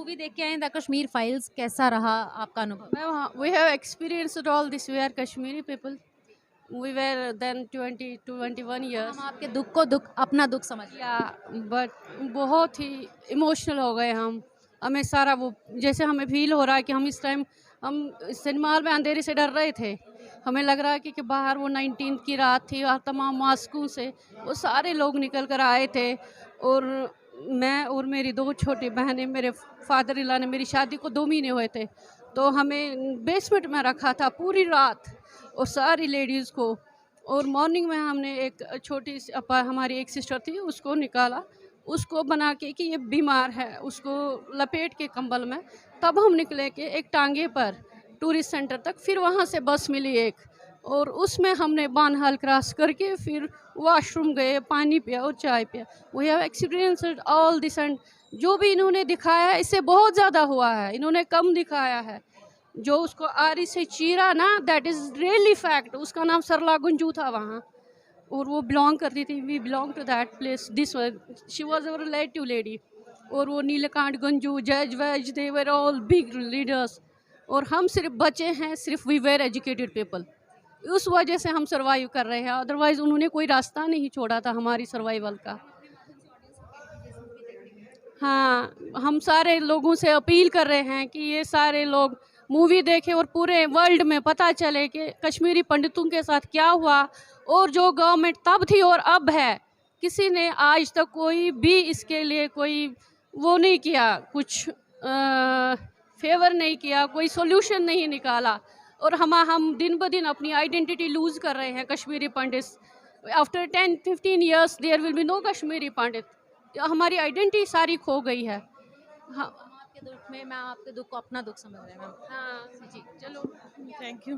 Movie देख के आए द कश्मीर फाइल्स, कैसा रहा आपका अनुभव? We have experienced all this. We are Kashmiri people. We were then 20 to 21 years. हम आपके दुख को दुख, अपना दुख समझ रहे हैं। या बट बहुत ही इमोशनल हो गए हम। हमें सारा वो जैसे हमें फील हो रहा है कि हम इस टाइम हम सिनेमा हॉल में अंधेरे से डर रहे थे। हमें लग रहा है कि बाहर वो 19 की रात थी और तमाम मास्कों से वो सारे लोग निकल कर आए थे और मैं और मेरी 2 छोटी बहनें, मेरे फादर इला ने मेरी शादी को 2 महीने हुए थे, तो हमें बेसमेंट में रखा था पूरी रात और सारी लेडीज़ को। और मॉर्निंग में हमने एक छोटी सी हमारी एक सिस्टर थी, उसको निकाला, उसको बना के कि ये बीमार है, उसको लपेट के कंबल में, तब हम निकले कि एक टांगे पर टूरिस्ट सेंटर तक। फिर वहाँ से बस मिली एक और उसमें हमने बानहाल क्रॉस करके फिर वॉशरूम गए, पानी पिया और चाय पिया। We have experienced all this and जो भी इन्होंने दिखाया है इससे बहुत ज़्यादा हुआ है, इन्होंने कम दिखाया है। जो उसको आरी से चीरा ना, दैट इज़ रियली फैक्ट। उसका नाम सरला गुंजू था वहाँ और वो बिलोंग करती थी, we belong to that place, this she was our relative lady. और वो नीलकांठ गंजू, जज was, they were all big leaders और हम सिर्फ बचे हैं, सिर्फ वी वेर एजुकेटेड पीपल। उस वजह से हम सर्वाइव कर रहे हैं, अदरवाइज़ उन्होंने कोई रास्ता नहीं छोड़ा था हमारी सर्वाइवल का। हाँ, हम सारे लोगों से अपील कर रहे हैं कि ये सारे लोग मूवी देखें और पूरे वर्ल्ड में पता चले कि कश्मीरी पंडितों के साथ क्या हुआ और जो गवर्नमेंट तब थी और अब है, किसी ने आज तक कोई भी इसके लिए कोई वो नहीं किया, कुछ फेवर नहीं किया, कोई सोल्यूशन नहीं निकाला और हम दिन ब दिन अपनी आइडेंटिटी लूज़ कर रहे हैं। Kashmiri Pandit after 10-15 years there will be no Kashmiri Pandit. हमारी आइडेंटिटी सारी खो गई है। हाँ, आपके दुख में मैं आपके दुख को अपना दुख समझ रहे हैं मैम। हाँ जी, चलो थैंक यू।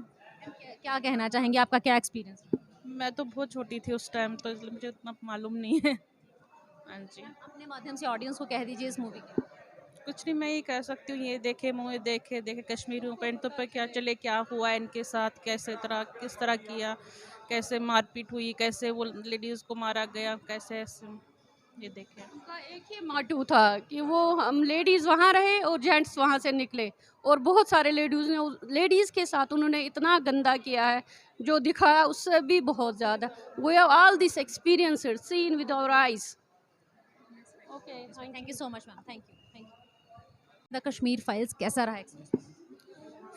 क्या कहना चाहेंगे, आपका क्या एक्सपीरियंस? मैं तो बहुत छोटी थी उस टाइम, तो इसलिए मुझे उतना मालूम नहीं है। हाँ जी, अपने माध्यम से ऑडियंस को कह दीजिए इस मूवी के। कुछ नहीं, मैं ये कह सकती हूँ, ये देखे मूवी देखे कश्मीरियों पेंटों पर क्या चले, क्या हुआ इनके साथ, किस तरह किया, कैसे मारपीट हुई, कैसे वो लेडीज़ को मारा गया, कैसे ऐसे ये देखे। उनका एक ही मोटिव था कि वो हम लेडीज़ वहाँ रहे और जेंट्स वहाँ से निकले और बहुत सारे लेडीज़ के साथ उन्होंने इतना गंदा किया है जो दिखाया उससे भी बहुत ज़्यादा। We have all this experience seen with our eyes. Okay, thank you so much ma'am, thank you. The Kashmir files कैसा रहा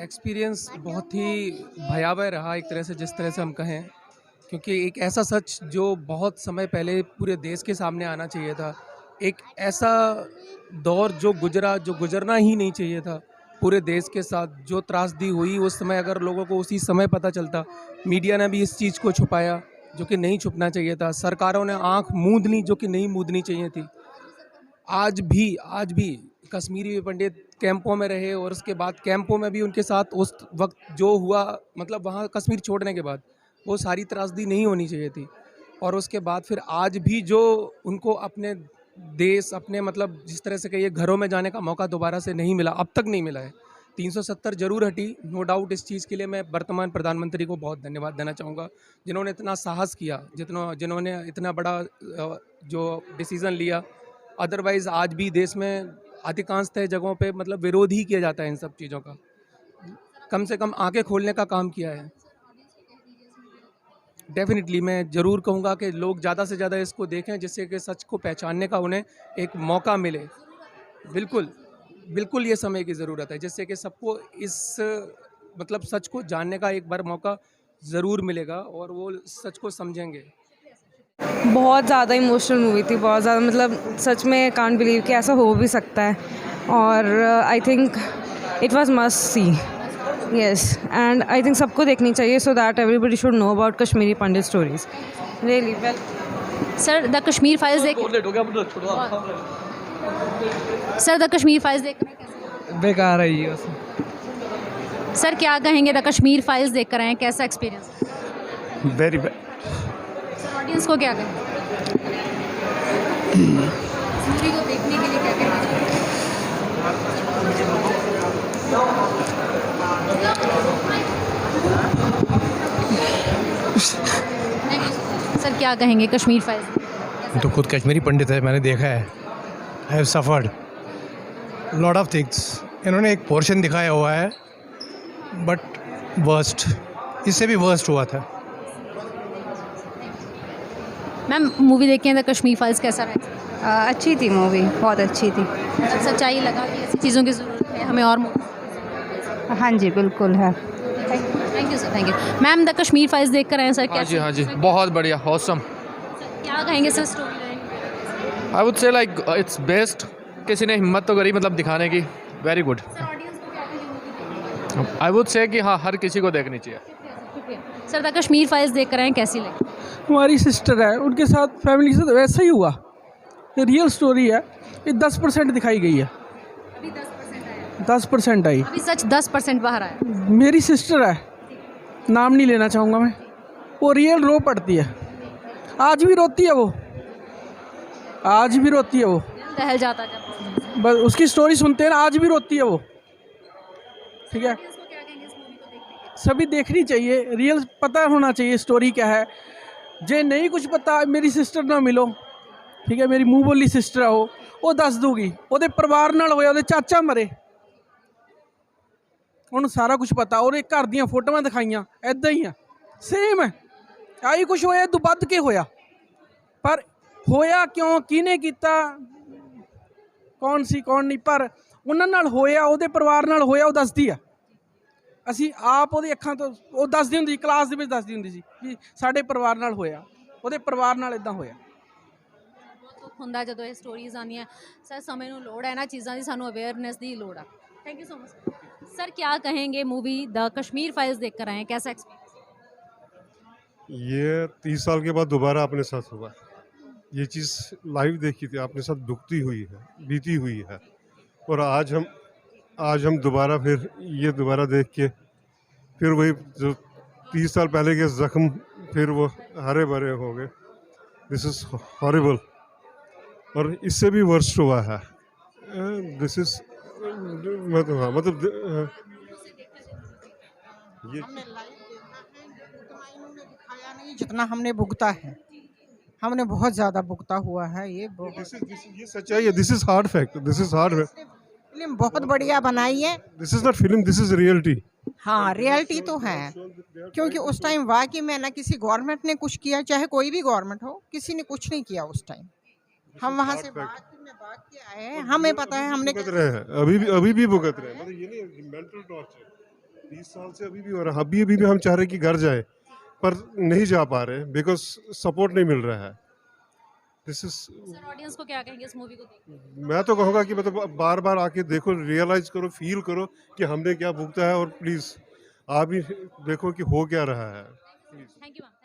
एक्सपीरियंस? बहुत ही भयावह रहा एक तरह से, जिस तरह से हम कहें, क्योंकि एक ऐसा सच जो बहुत समय पहले पूरे देश के सामने आना चाहिए था, एक ऐसा दौर जो गुजरना ही नहीं चाहिए था पूरे देश के साथ, जो त्रासदी हुई उस समय, अगर लोगों को उसी समय पता चलता। मीडिया ने भी इस चीज़ को छुपाया जो कि नहीं छुपना चाहिए था, सरकारों ने आंख मूंद ली जो कि नहीं मूंदनी चाहिए थी। आज भी कश्मीरी पंडित कैंपों में रहे और उसके बाद कैंपों में भी उनके साथ उस वक्त जो हुआ, मतलब वहाँ कश्मीर छोड़ने के बाद वो सारी त्रासदी नहीं होनी चाहिए थी। और उसके बाद फिर आज भी जो उनको अपने देश, अपने मतलब जिस तरह से कहिए घरों में जाने का मौका दोबारा से नहीं मिला, अब तक नहीं मिला है। 370 जरूर हटी, नो डाउट। इस चीज़ के लिए मैं वर्तमान प्रधानमंत्री को बहुत धन्यवाद देना चाहूँगा, जिन्होंने इतना साहस किया, जिन्होंने इतना बड़ा जो डिसीज़न लिया। अदरवाइज़ आज भी देश में अधिकांशतः जगहों पे मतलब विरोध ही किया जाता है इन सब चीज़ों का। कम से कम आंखें खोलने का काम किया है। डेफिनेटली मैं ज़रूर कहूँगा कि लोग ज़्यादा से ज़्यादा इसको देखें, जिससे कि सच को पहचानने का उन्हें एक मौका मिले। बिल्कुल ये समय की ज़रूरत है, जिससे कि सबको इस मतलब सच को जानने का एक बार मौका ज़रूर मिलेगा और वो सच को समझेंगे। बहुत ज़्यादा इमोशनल मूवी थी, बहुत ज़्यादा, मतलब सच में कांट बिलीव कि ऐसा हो भी सकता है। और I think it was must see, yes, and I think सबको देखनी चाहिए so that everybody should know about Kashmiri Pandit stories. Really well. Sir the Kashmir files देख बेकार है ये। सर क्या कहेंगे, द कश्मीर फाइल्स देख कर आए हैं, कैसा experience? Very bad. Sir audience को क्या कहेंगे मूवी को देखने के लिए, क्या कहना चाहिए? सर क्या कहेंगे कश्मीर फाइल्स? तो खुद कश्मीरी पंडित है, मैंने देखा है, I have suffered. Lot of things इन्होंने एक पोर्शन दिखाया हुआ है बट वर्स्ट, इससे भी वर्स्ट हुआ था। मैम मूवी देखे द कश्मीर फाइल्स कैसा रहा? अच्छी थी मूवी, बहुत अच्छी थी। सच्चाई लगा कि ऐसी चीज़ों की ज़रूरत है हमें और मूवी। हाँ जी बिल्कुल है। Thank you sir, thank you. Ma'am the Kashmir files देख कर आए हैं सर, हाँ जी, कैसे? हाँ जी, बहुत बढ़िया, ऑसम। क्या कहेंगे sir story line? I would say like it's best. किसी ने हिम्मत तो करी मतलब दिखाने की, very good. I would say कि हाँ, हर किसी को देखनी चाहिए। सर द कश्मीर फाइल्स देख कर आए हैं, कैसी लगी? हमारी सिस्टर है, उनके साथ फैमिली के साथ वैसा ही हुआ। ये रियल स्टोरी है, ये 10% दिखाई गई है। अभी 10% आया, 10% आई। अभी सच 10% बाहर आया। मेरी सिस्टर है, नाम नहीं लेना चाहूँगा मैं, वो रियल रो पड़ती है, आज भी रोती है वो, आज भी रोती है वो। दहल जाता जब। बस उसकी स्टोरी सुनते हैं ना, आज भी रोती है वो। ठीक है, सभी देखनी चाहिए, रियल पता होना चाहिए स्टोरी क्या है। जे नहीं कुछ पता, मेरी सिस्टर ना मिलो, ठीक है, मेरी मूँह बोली सिस्टर हो, वो दस दूगी ਉਹਦੇ ਪਰਿਵਾਰ ਨਾਲ ਹੋਇਆ, ਉਹਦੇ ਚਾਚਾ ਮਰੇ, ਉਹਨੂੰ ਸਾਰਾ ਕੁਝ ਪਤਾ, ਉਹਨੇ ਘਰ ਦੀਆਂ ਫੋਟੋਆਂ ਦਿਖਾਈਆਂ, ਐਦਾਂ ਹੀ ਆ, ਸੇਮ ਹੈ, ਆਹੀ ਕੁਝ ਹੋਇਆ, ਤੋਂ ਵੱਧ ਕੇ ਹੋਇਆ। ਪਰ ਹੋਇਆ ਕਿਉਂ, ਕਿਹਨੇ ਕੀਤਾ, ਕੌਣ ਸੀ ਕੌਣ ਨਹੀਂ, ਪਰ ਉਹਨਾਂ ਨਾਲ ਹੋਇਆ, ਉਹਦੇ ਪਰਿਵਾਰ ਨਾਲ ਹੋਇਆ, ਉਹ ਦੱਸਦੀ ਆ। ਅਸੀਂ ਆਪ ਉਹਦੀ ਅੱਖਾਂ ਤੋਂ ਉਹ ਦੱਸਦੀ ਹੁੰਦੀ, ਕਲਾਸ ਦੇ ਵਿੱਚ ਦੱਸਦੀ ਹੁੰਦੀ ਸੀ ਕਿ ਸਾਡੇ ਪਰਿਵਾਰ ਨਾਲ ਹੋਇਆ, ਉਹਦੇ ਪਰਿਵਾਰ ਨਾਲ ਇਦਾਂ ਹੋਇਆ। ਦੁੱਖ ਹੁੰਦਾ ਜਦੋਂ ਇਹ ਸਟੋਰੀਜ਼ ਆਉਂਦੀਆਂ। ਸਰ ਸਮੇਂ ਨੂੰ ਲੋੜ ਹੈ ਨਾ ਚੀਜ਼ਾਂ ਦੀ, ਸਾਨੂੰ ਅਵੇਅਰਨੈਸ ਦੀ ਲੋੜ ਆ। Thank you so much sir. क्या कहेंगे मूवी द कश्मीर फाइल्स देख कर आए हैं, कैसा एक्सपीरियंस? ये 30 साल के बाद दोबारा अपने साथ हुआ। ये चीज़ लाइव देखी थी, अपने साथ दुखती हुई है, बीती हुई है, और आज हम दोबारा फिर ये दोबारा देख के फिर वही जो 30 साल पहले के ज़ख्म फिर वो हरे भरे हो गए। दिस इज़ हॉरिबल, और इससे भी वर्स्ट हुआ है। दिस इज़ मतलब ये जितना हमने भुगता है, हमने बहुत ज़्यादा भुगता हुआ है। ये ये सच्चाई है, this is hard fact, this is hard. Film बहुत बढ़िया बनाई है। This is not film, this is reality. हाँ, रियलिटी तो है, क्योंकि उस टाइम वाकई में ना किसी गवर्नमेंट ने कुछ किया, चाहे कोई भी गवर्नमेंट हो, किसी ने कुछ नहीं किया उस टाइम। हम वहाँ से भाग के आए हैं, हमें पता है हमने भुगत रहे हैं, अभी भी भुगत रहे हैं। मतलब ये नहीं मेंटल टॉर्चर 30 साल से अभी भी हो रहा है। अभी भी हम चाह रहे हैं कि घर जाए, पर नहीं जा पा रहे बिकॉज सपोर्ट नहीं मिल रहा है। दिस इज सर ऑडियंस को क्या कहेंगे इस मूवी को देख? मैं तो कहूँगा कि मतलब बार बार आके देखो, रियलाइज करो, फील करो कि हमने क्या भुगता है, और प्लीज़ आप भी देखो कि हो क्या रहा है। Thank you ma'am.